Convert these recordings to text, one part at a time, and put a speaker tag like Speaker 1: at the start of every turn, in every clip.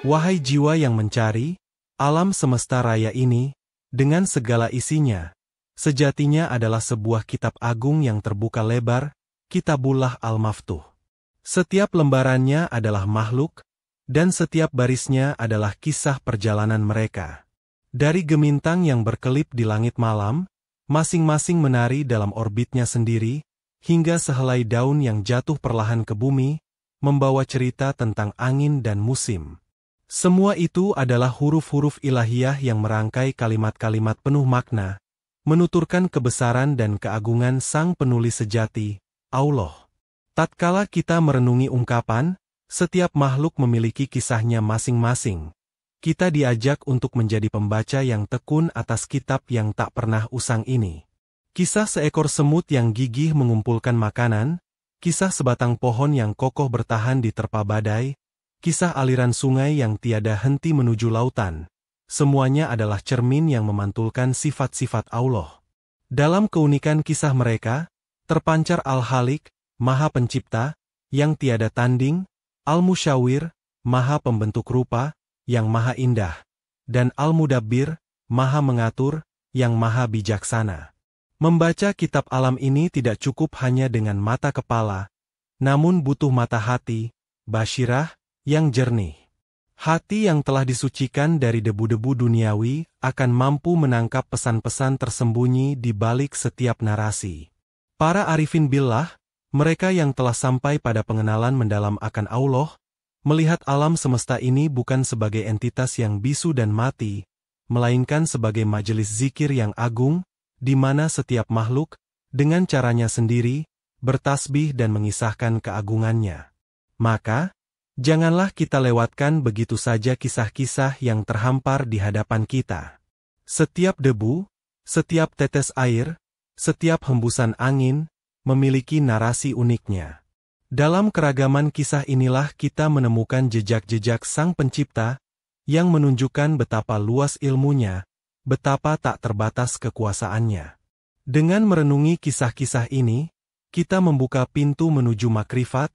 Speaker 1: Wahai jiwa yang mencari, alam semesta raya ini, dengan segala isinya, sejatinya adalah sebuah kitab agung yang terbuka lebar, Kitabullah Al-Maftuh. Setiap lembarannya adalah makhluk, dan setiap barisnya adalah kisah perjalanan mereka. Dari gemintang yang berkelip di langit malam, masing-masing menari dalam orbitnya sendiri, hingga sehelai daun yang jatuh perlahan ke bumi, membawa cerita tentang angin dan musim. Semua itu adalah huruf-huruf ilahiyah yang merangkai kalimat-kalimat penuh makna, menuturkan kebesaran dan keagungan Sang Penulis sejati, Allah. Tatkala kita merenungi ungkapan, setiap makhluk memiliki kisahnya masing-masing. Kita diajak untuk menjadi pembaca yang tekun atas kitab yang tak pernah usang ini. Kisah seekor semut yang gigih mengumpulkan makanan, kisah sebatang pohon yang kokoh bertahan di terpa badai, kisah aliran sungai yang tiada henti menuju lautan. Semuanya adalah cermin yang memantulkan sifat-sifat Allah. Dalam keunikan kisah mereka, terpancar Al-Halik, Maha Pencipta, yang tiada tanding, Al-Musyawir, Maha Pembentuk rupa, yang maha indah, dan Al-Mudabbir, Maha Mengatur, yang maha bijaksana. Membaca kitab alam ini tidak cukup hanya dengan mata kepala, namun butuh mata hati, basyirah, yang jernih. Hati yang telah disucikan dari debu-debu duniawi akan mampu menangkap pesan-pesan tersembunyi di balik setiap narasi. Para arifin billah, mereka yang telah sampai pada pengenalan mendalam akan Allah, melihat alam semesta ini bukan sebagai entitas yang bisu dan mati, melainkan sebagai majelis zikir yang agung, di mana setiap makhluk, dengan caranya sendiri, bertasbih dan mengisahkan keagungannya. Maka, janganlah kita lewatkan begitu saja kisah-kisah yang terhampar di hadapan kita. Setiap debu, setiap tetes air, setiap hembusan angin, memiliki narasi uniknya. Dalam keragaman kisah inilah kita menemukan jejak-jejak Sang Pencipta, yang menunjukkan betapa luas ilmunya, betapa tak terbatas kekuasaannya. Dengan merenungi kisah-kisah ini, kita membuka pintu menuju makrifat,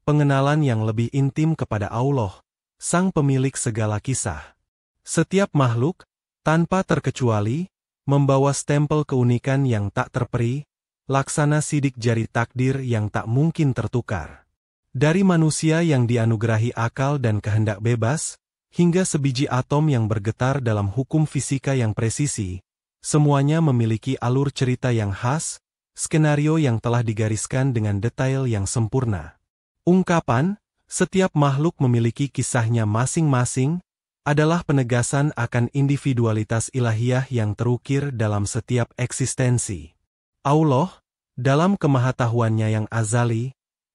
Speaker 1: pengenalan yang lebih intim kepada Allah, Sang Pemilik segala kisah. Setiap makhluk, tanpa terkecuali, membawa stempel keunikan yang tak terperi, laksana sidik jari takdir yang tak mungkin tertukar. Dari manusia yang dianugerahi akal dan kehendak bebas, hingga sebiji atom yang bergetar dalam hukum fisika yang presisi, semuanya memiliki alur cerita yang khas, skenario yang telah digariskan dengan detail yang sempurna. Ungkapan, setiap makhluk memiliki kisahnya masing-masing, adalah penegasan akan individualitas ilahiyah yang terukir dalam setiap eksistensi. Allah, dalam kemahatauannya yang azali,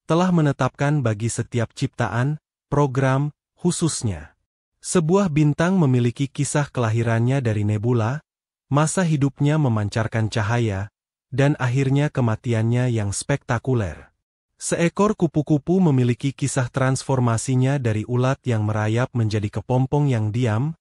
Speaker 1: telah menetapkan bagi setiap ciptaan, program, khususnya. Sebuah bintang memiliki kisah kelahirannya dari nebula, masa hidupnya memancarkan cahaya, dan akhirnya kematiannya yang spektakuler. Seekor kupu-kupu memiliki kisah transformasinya dari ulat yang merayap menjadi kepompong yang diam,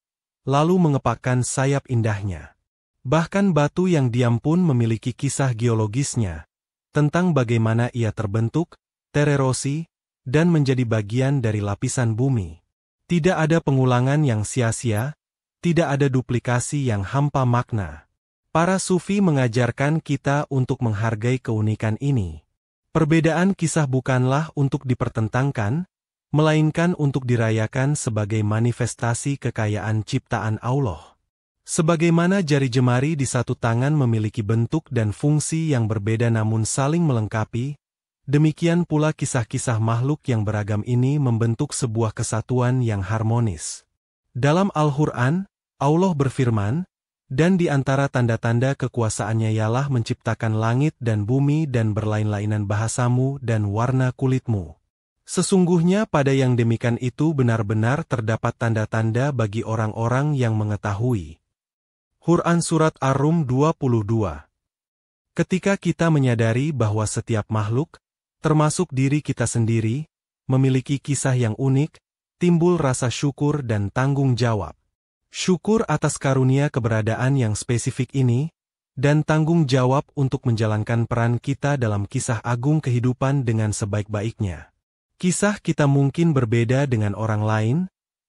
Speaker 1: lalu mengepakkan sayap indahnya. Bahkan batu yang diam pun memiliki kisah geologisnya, tentang bagaimana ia terbentuk, tererosi, dan menjadi bagian dari lapisan bumi. Tidak ada pengulangan yang sia-sia, tidak ada duplikasi yang hampa makna. Para sufi mengajarkan kita untuk menghargai keunikan ini. Perbedaan kisah bukanlah untuk dipertentangkan, melainkan untuk dirayakan sebagai manifestasi kekayaan ciptaan Allah. Sebagaimana jari jemari di satu tangan memiliki bentuk dan fungsi yang berbeda namun saling melengkapi, demikian pula kisah-kisah makhluk yang beragam ini membentuk sebuah kesatuan yang harmonis. Dalam Al-Quran, Allah berfirman, dan di antara tanda-tanda kekuasaannya ialah menciptakan langit dan bumi dan berlain-lainan bahasamu dan warna kulitmu. Sesungguhnya pada yang demikian itu benar-benar terdapat tanda-tanda bagi orang-orang yang mengetahui. Quran Surat Ar-Rum 22. Ketika kita menyadari bahwa setiap makhluk, termasuk diri kita sendiri, memiliki kisah yang unik, timbul rasa syukur dan tanggung jawab. Syukur atas karunia keberadaan yang spesifik ini, dan tanggung jawab untuk menjalankan peran kita dalam kisah agung kehidupan dengan sebaik-baiknya. Kisah kita mungkin berbeda dengan orang lain,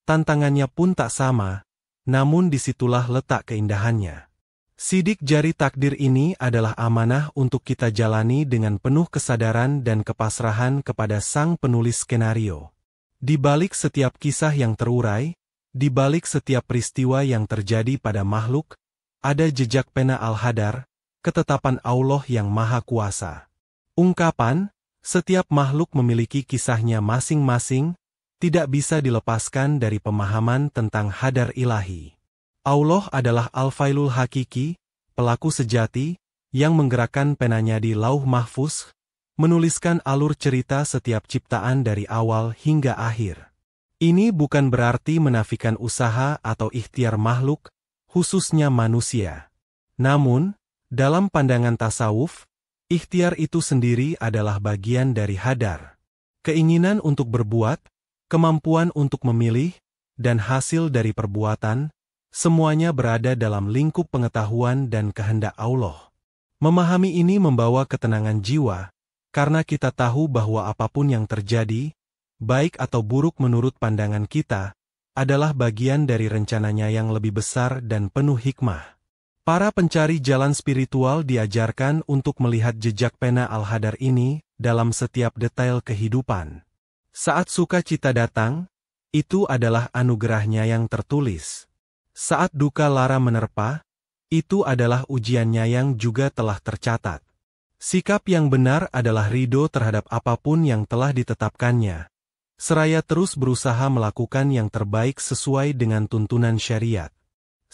Speaker 1: tantangannya pun tak sama, namun disitulah letak keindahannya. Sidik jari takdir ini adalah amanah untuk kita jalani dengan penuh kesadaran dan kepasrahan kepada sang penulis skenario. Di balik setiap kisah yang terurai, di balik setiap peristiwa yang terjadi pada makhluk, ada jejak pena Al-Hadar, ketetapan Allah yang Maha Kuasa. Ungkapan, setiap makhluk memiliki kisahnya masing-masing, tidak bisa dilepaskan dari pemahaman tentang hadar ilahi. Allah adalah Al-Failul Hakiki, pelaku sejati, yang menggerakkan penanya di Lauh Mahfuz, menuliskan alur cerita setiap ciptaan dari awal hingga akhir. Ini bukan berarti menafikan usaha atau ikhtiar makhluk, khususnya manusia. Namun, dalam pandangan tasawuf, ikhtiar itu sendiri adalah bagian dari hadar. Keinginan untuk berbuat, kemampuan untuk memilih, dan hasil dari perbuatan, semuanya berada dalam lingkup pengetahuan dan kehendak Allah. Memahami ini membawa ketenangan jiwa, karena kita tahu bahwa apapun yang terjadi, baik atau buruk menurut pandangan kita, adalah bagian dari rencananya yang lebih besar dan penuh hikmah. Para pencari jalan spiritual diajarkan untuk melihat jejak pena Al-Hadar ini dalam setiap detail kehidupan. Saat sukacita datang, itu adalah anugerahnya yang tertulis. Saat duka lara menerpa, itu adalah ujiannya yang juga telah tercatat. Sikap yang benar adalah ridho terhadap apapun yang telah ditetapkannya, seraya terus berusaha melakukan yang terbaik sesuai dengan tuntunan syariat.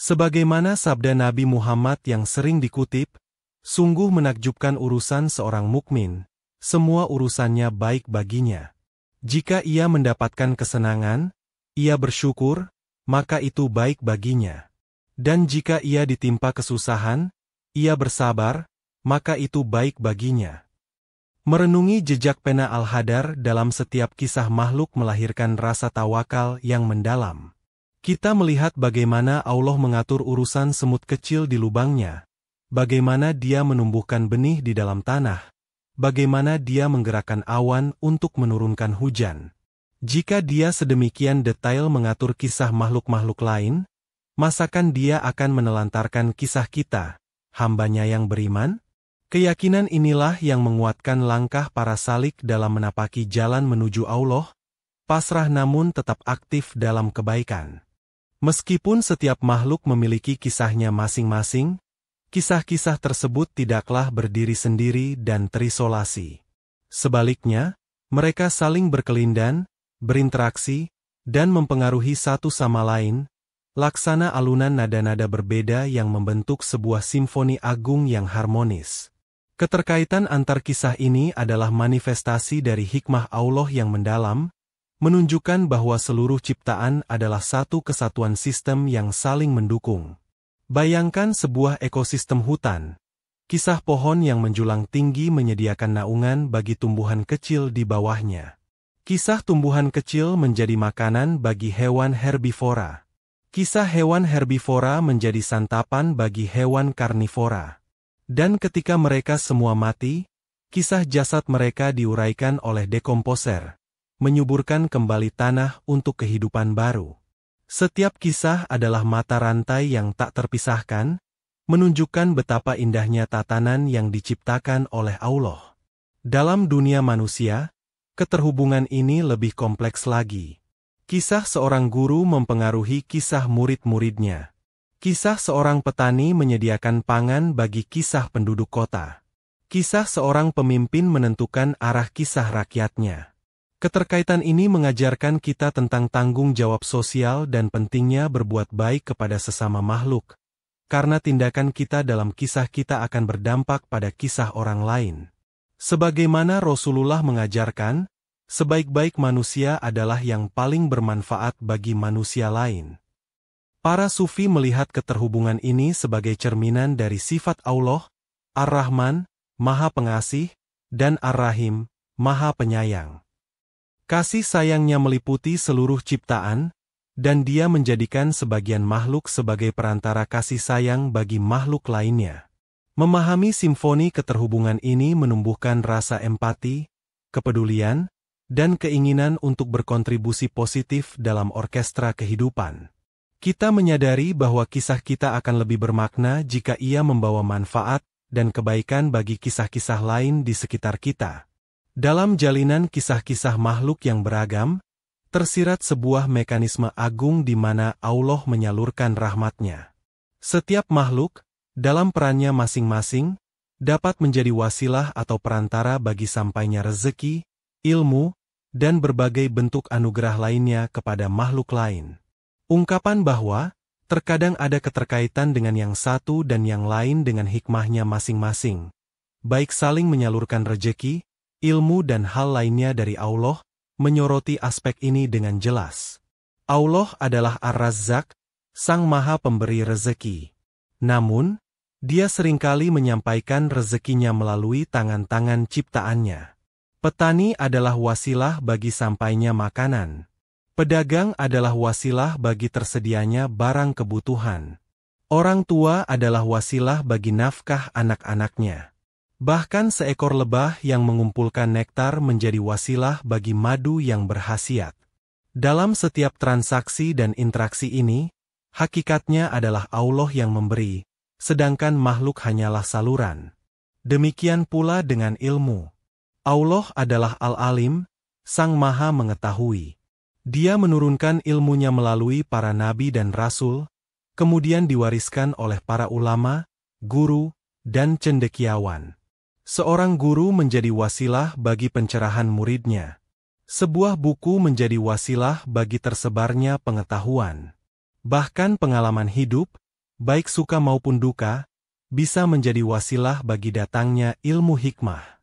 Speaker 1: Sebagaimana sabda Nabi Muhammad yang sering dikutip, sungguh menakjubkan urusan seorang mukmin, semua urusannya baik baginya. Jika ia mendapatkan kesenangan, ia bersyukur, maka itu baik baginya. Dan jika ia ditimpa kesusahan, ia bersabar, maka itu baik baginya. Merenungi jejak pena Al-Hadar dalam setiap kisah makhluk melahirkan rasa tawakal yang mendalam. Kita melihat bagaimana Allah mengatur urusan semut kecil di lubangnya, bagaimana Dia menumbuhkan benih di dalam tanah, bagaimana Dia menggerakkan awan untuk menurunkan hujan. Jika Dia sedemikian detail mengatur kisah makhluk-makhluk lain, masakan Dia akan menelantarkan kisah kita, hamba-Nya yang beriman? Keyakinan inilah yang menguatkan langkah para salik dalam menapaki jalan menuju Allah, pasrah namun tetap aktif dalam kebaikan. Meskipun setiap makhluk memiliki kisahnya masing-masing, kisah-kisah tersebut tidaklah berdiri sendiri dan terisolasi. Sebaliknya, mereka saling berkelindan, berinteraksi, dan mempengaruhi satu sama lain, laksana alunan nada-nada berbeda yang membentuk sebuah simfoni agung yang harmonis. Keterkaitan antar kisah ini adalah manifestasi dari hikmah Allah yang mendalam, menunjukkan bahwa seluruh ciptaan adalah satu kesatuan sistem yang saling mendukung. Bayangkan sebuah ekosistem hutan. Kisah pohon yang menjulang tinggi menyediakan naungan bagi tumbuhan kecil di bawahnya. Kisah tumbuhan kecil menjadi makanan bagi hewan herbivora. Kisah hewan herbivora menjadi santapan bagi hewan karnivora. Dan ketika mereka semua mati, kisah jasad mereka diuraikan oleh dekomposer, menyuburkan kembali tanah untuk kehidupan baru. Setiap kisah adalah mata rantai yang tak terpisahkan, menunjukkan betapa indahnya tatanan yang diciptakan oleh Allah. Dalam dunia manusia, keterhubungan ini lebih kompleks lagi. Kisah seorang guru mempengaruhi kisah murid-muridnya. Kisah seorang petani menyediakan pangan bagi kisah penduduk kota. Kisah seorang pemimpin menentukan arah kisah rakyatnya. Keterkaitan ini mengajarkan kita tentang tanggung jawab sosial dan pentingnya berbuat baik kepada sesama makhluk, karena tindakan kita dalam kisah kita akan berdampak pada kisah orang lain. Sebagaimana Rasulullah mengajarkan, sebaik-baik manusia adalah yang paling bermanfaat bagi manusia lain. Para sufi melihat keterhubungan ini sebagai cerminan dari sifat Allah, Ar-Rahman, Maha Pengasih, dan Ar-Rahim, Maha Penyayang. Kasih sayangnya meliputi seluruh ciptaan, dan Dia menjadikan sebagian makhluk sebagai perantara kasih sayang bagi makhluk lainnya. Memahami simfoni keterhubungan ini menumbuhkan rasa empati, kepedulian, dan keinginan untuk berkontribusi positif dalam orkestra kehidupan. Kita menyadari bahwa kisah kita akan lebih bermakna jika ia membawa manfaat dan kebaikan bagi kisah-kisah lain di sekitar kita. Dalam jalinan kisah-kisah makhluk yang beragam, tersirat sebuah mekanisme agung di mana Allah menyalurkan rahmat-Nya. Setiap makhluk, dalam perannya masing-masing, dapat menjadi wasilah atau perantara bagi sampainya rezeki, ilmu, dan berbagai bentuk anugerah lainnya kepada makhluk lain. Ungkapan bahwa, terkadang ada keterkaitan dengan yang satu dan yang lain dengan hikmahnya masing-masing, baik saling menyalurkan rezeki, ilmu dan hal lainnya dari Allah, menyoroti aspek ini dengan jelas. Allah adalah Ar-Razzaq, Sang Maha Pemberi rezeki. Namun, Dia seringkali menyampaikan rezekinya melalui tangan-tangan ciptaannya. Petani adalah wasilah bagi sampainya makanan. Pedagang adalah wasilah bagi tersedianya barang kebutuhan. Orang tua adalah wasilah bagi nafkah anak-anaknya. Bahkan seekor lebah yang mengumpulkan nektar menjadi wasilah bagi madu yang berkhasiat. Dalam setiap transaksi dan interaksi ini, hakikatnya adalah Allah yang memberi, sedangkan makhluk hanyalah saluran. Demikian pula dengan ilmu. Allah adalah Al-Alim, Sang Maha Mengetahui. Dia menurunkan ilmunya melalui para nabi dan rasul, kemudian diwariskan oleh para ulama, guru, dan cendekiawan. Seorang guru menjadi wasilah bagi pencerahan muridnya. Sebuah buku menjadi wasilah bagi tersebarnya pengetahuan. Bahkan pengalaman hidup, baik suka maupun duka, bisa menjadi wasilah bagi datangnya ilmu hikmah.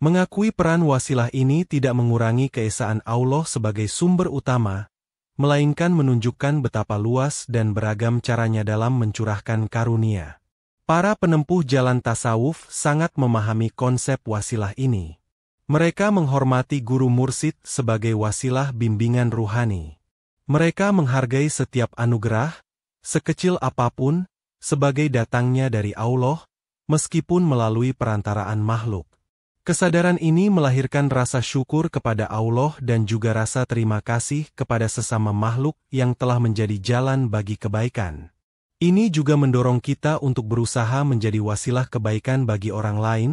Speaker 1: Mengakui peran wasilah ini tidak mengurangi keesaan Allah sebagai sumber utama, melainkan menunjukkan betapa luas dan beragam caranya dalam mencurahkan karunia. Para penempuh jalan tasawuf sangat memahami konsep wasilah ini. Mereka menghormati guru mursyid sebagai wasilah bimbingan ruhani. Mereka menghargai setiap anugerah, sekecil apapun, sebagai datangnya dari Allah, meskipun melalui perantaraan makhluk. Kesadaran ini melahirkan rasa syukur kepada Allah dan juga rasa terima kasih kepada sesama makhluk yang telah menjadi jalan bagi kebaikan. Ini juga mendorong kita untuk berusaha menjadi wasilah kebaikan bagi orang lain,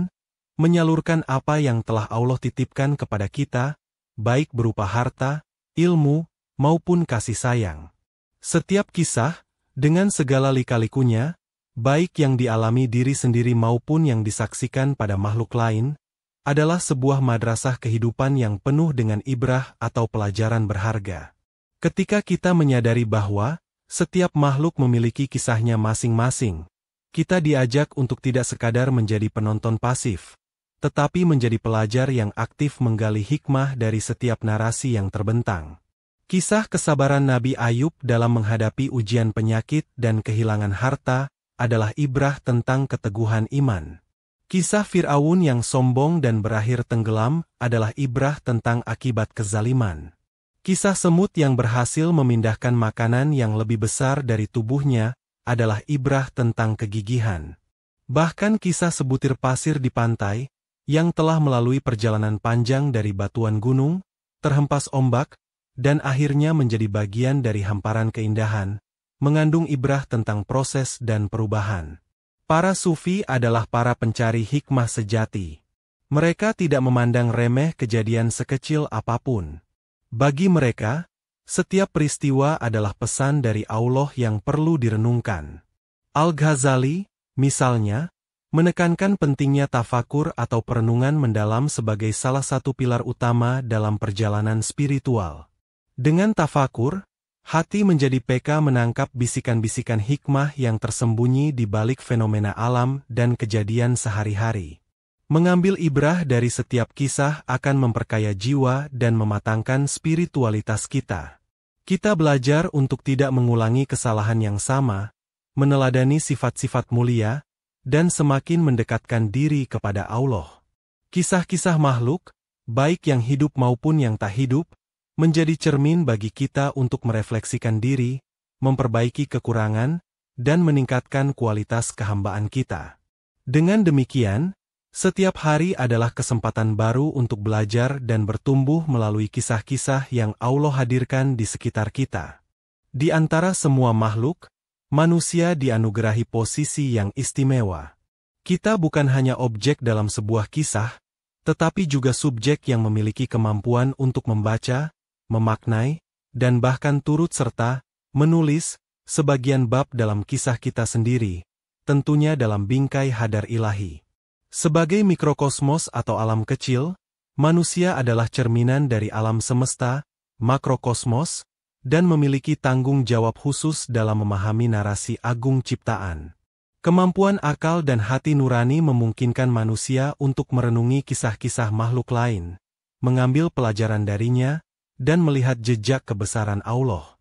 Speaker 1: menyalurkan apa yang telah Allah titipkan kepada kita, baik berupa harta, ilmu, maupun kasih sayang. Setiap kisah, dengan segala lika-likunya, baik yang dialami diri sendiri maupun yang disaksikan pada makhluk lain, adalah sebuah madrasah kehidupan yang penuh dengan ibrah atau pelajaran berharga. Ketika kita menyadari bahwa setiap makhluk memiliki kisahnya masing-masing, kita diajak untuk tidak sekadar menjadi penonton pasif, tetapi menjadi pelajar yang aktif menggali hikmah dari setiap narasi yang terbentang. Kisah kesabaran Nabi Ayub dalam menghadapi ujian penyakit dan kehilangan harta adalah ibrah tentang keteguhan iman. Kisah Fir'aun yang sombong dan berakhir tenggelam adalah ibrah tentang akibat kezaliman. Kisah semut yang berhasil memindahkan makanan yang lebih besar dari tubuhnya adalah ibrah tentang kegigihan. Bahkan kisah sebutir pasir di pantai, yang telah melalui perjalanan panjang dari batuan gunung, terhempas ombak, dan akhirnya menjadi bagian dari hamparan keindahan, mengandung ibrah tentang proses dan perubahan. Para sufi adalah para pencari hikmah sejati. Mereka tidak memandang remeh kejadian sekecil apapun. Bagi mereka, setiap peristiwa adalah pesan dari Allah yang perlu direnungkan. Al-Ghazali, misalnya, menekankan pentingnya tafakur atau perenungan mendalam sebagai salah satu pilar utama dalam perjalanan spiritual. Dengan tafakur, hati menjadi peka menangkap bisikan-bisikan hikmah yang tersembunyi di balik fenomena alam dan kejadian sehari-hari. Mengambil ibrah dari setiap kisah akan memperkaya jiwa dan mematangkan spiritualitas kita. Kita belajar untuk tidak mengulangi kesalahan yang sama, meneladani sifat-sifat mulia, dan semakin mendekatkan diri kepada Allah. Kisah-kisah makhluk, baik yang hidup maupun yang tak hidup, menjadi cermin bagi kita untuk merefleksikan diri, memperbaiki kekurangan, dan meningkatkan kualitas kehambaan kita. Dengan demikian, Setiap hari adalah kesempatan baru untuk belajar dan bertumbuh melalui kisah-kisah yang Allah hadirkan di sekitar kita. Di antara semua makhluk, manusia dianugerahi posisi yang istimewa. Kita bukan hanya objek dalam sebuah kisah, tetapi juga subjek yang memiliki kemampuan untuk membaca, memaknai, dan bahkan turut serta menulis sebagian bab dalam kisah kita sendiri, tentunya dalam bingkai hadar ilahi. Sebagai mikrokosmos atau alam kecil, manusia adalah cerminan dari alam semesta, makrokosmos, dan memiliki tanggung jawab khusus dalam memahami narasi agung ciptaan. Kemampuan akal dan hati nurani memungkinkan manusia untuk merenungi kisah-kisah makhluk lain, mengambil pelajaran darinya, dan melihat jejak kebesaran Allah.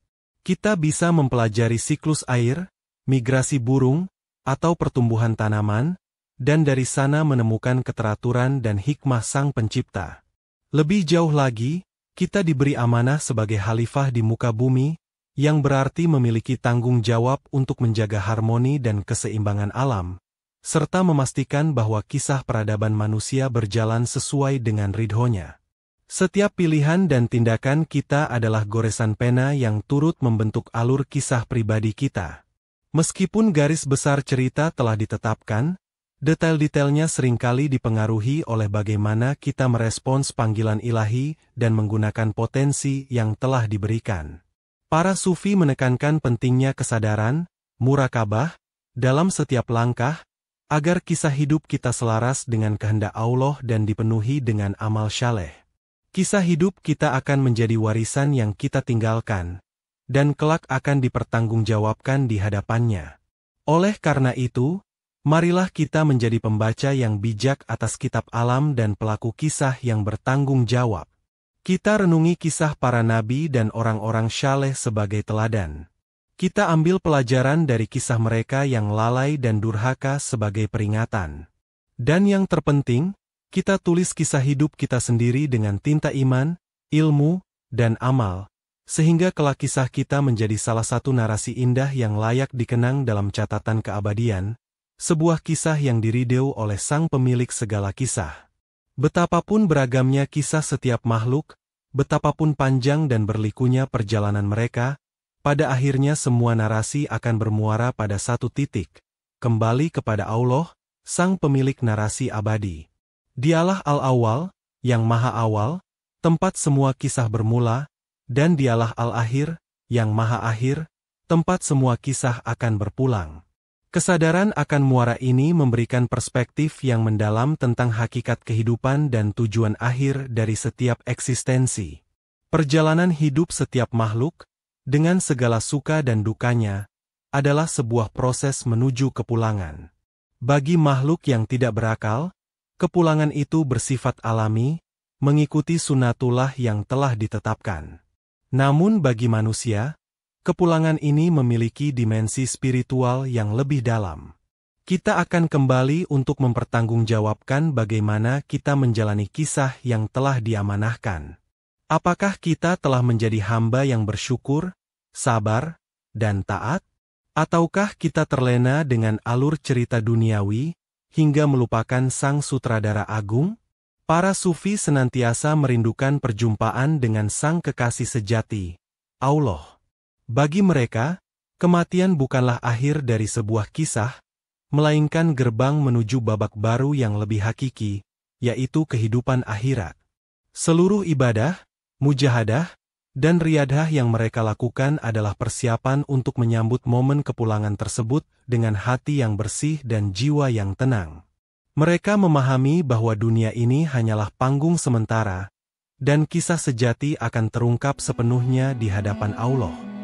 Speaker 1: Kita bisa mempelajari siklus air, migrasi burung, atau pertumbuhan tanaman, dan dari sana menemukan keteraturan dan hikmah Sang Pencipta. Lebih jauh lagi, kita diberi amanah sebagai khalifah di muka bumi, yang berarti memiliki tanggung jawab untuk menjaga harmoni dan keseimbangan alam, serta memastikan bahwa kisah peradaban manusia berjalan sesuai dengan ridhonya. Setiap pilihan dan tindakan kita adalah goresan pena yang turut membentuk alur kisah pribadi kita. Meskipun garis besar cerita telah ditetapkan, detail-detailnya seringkali dipengaruhi oleh bagaimana kita merespons panggilan ilahi dan menggunakan potensi yang telah diberikan. Para sufi menekankan pentingnya kesadaran, murakabah, dalam setiap langkah, agar kisah hidup kita selaras dengan kehendak Allah dan dipenuhi dengan amal saleh. Kisah hidup kita akan menjadi warisan yang kita tinggalkan, dan kelak akan dipertanggungjawabkan di hadapannya. Oleh karena itu, marilah kita menjadi pembaca yang bijak atas kitab alam dan pelaku kisah yang bertanggung jawab. Kita renungi kisah para nabi dan orang-orang saleh sebagai teladan. Kita ambil pelajaran dari kisah mereka yang lalai dan durhaka sebagai peringatan. Dan yang terpenting, kita tulis kisah hidup kita sendiri dengan tinta iman, ilmu, dan amal, sehingga kelak kisah kita menjadi salah satu narasi indah yang layak dikenang dalam catatan keabadian, sebuah kisah yang diridau oleh Sang Pemilik segala kisah. Betapapun beragamnya kisah setiap makhluk, betapapun panjang dan berlikunya perjalanan mereka, pada akhirnya semua narasi akan bermuara pada satu titik, kembali kepada Allah, Sang Pemilik narasi abadi. Dialah Al-Awwal, yang Maha Awal, tempat semua kisah bermula, dan Dialah Al-Akhir, yang Maha Akhir, tempat semua kisah akan berpulang. Kesadaran akan muara ini memberikan perspektif yang mendalam tentang hakikat kehidupan dan tujuan akhir dari setiap eksistensi. Perjalanan hidup setiap makhluk, dengan segala suka dan dukanya, adalah sebuah proses menuju kepulangan. Bagi makhluk yang tidak berakal, kepulangan itu bersifat alami, mengikuti sunatullah yang telah ditetapkan. Namun bagi manusia, kepulangan ini memiliki dimensi spiritual yang lebih dalam. Kita akan kembali untuk mempertanggungjawabkan bagaimana kita menjalani kisah yang telah diamanahkan. Apakah kita telah menjadi hamba yang bersyukur, sabar, dan taat? Ataukah kita terlena dengan alur cerita duniawi, hingga melupakan Sang Sutradara Agung? Para sufi senantiasa merindukan perjumpaan dengan Sang Kekasih sejati, Allah. Bagi mereka, kematian bukanlah akhir dari sebuah kisah, melainkan gerbang menuju babak baru yang lebih hakiki, yaitu kehidupan akhirat. Seluruh ibadah, mujahadah, dan riadah yang mereka lakukan adalah persiapan untuk menyambut momen kepulangan tersebut dengan hati yang bersih dan jiwa yang tenang. Mereka memahami bahwa dunia ini hanyalah panggung sementara, dan kisah sejati akan terungkap sepenuhnya di hadapan Allah.